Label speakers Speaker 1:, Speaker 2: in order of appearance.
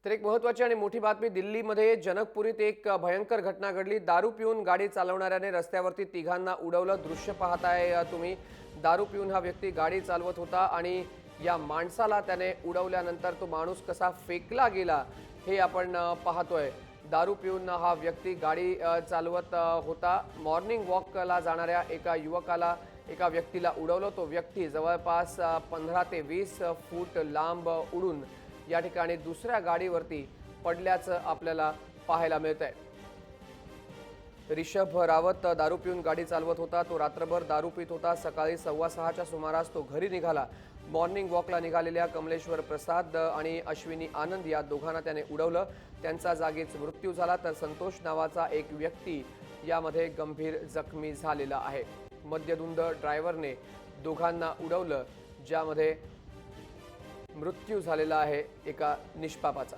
Speaker 1: तर एक महत्त्वाची आणि मोठी बातमी दिल्लीमध्ये जनकपुरीत एक भयंकर घटना घडली। दारू पिऊन गाडी चालवणाऱ्याने रस्त्यावरती तिघांना उडवलं। दृश्य पाहताय तुम्ही। दारू पिऊन हा व्यक्ती गाडी चालवत होता आणि या माणसाला त्याने उडवल्यानंतर तो माणूस कसा फेकला गेला हे आपण पाहतोय। दारू पिऊन हा व्यक्ती गाडी चालवत होता। मॉर्निंग वॉकला जाणाऱ्या एका व्यक्तीला उडवलं। तो व्यक्ती जवळपास 15 ते 20 फूट लांब उडून या ठिकाणी दुसऱ्या गाडीवरती पडल्याचं आपल्याला पाहायला मिळतंय। ऋषभ रावत दारू पिऊन गाडी चालवत होता। तो रात्रभर दारू पित होता। सकाळी 6:15च्या सुमारास तो घरी निघाला। मॉर्निंग वॉकला निघालेल्या कमलेश्वर प्रसाद आणि अश्विनी आनंद या दोघांना त्याने उडवलं। त्यांचा जागीच मृत्यू झाला, तर संतोष नावाचा एक व्यक्ती यामध्ये गंभीर जखमी झालेला आहे। मद्यधुंद ड्रायव्हरने दोघांना उडवलं, ज्यामध्ये मृत्यू झालेला आहे एका निष्पापाचा।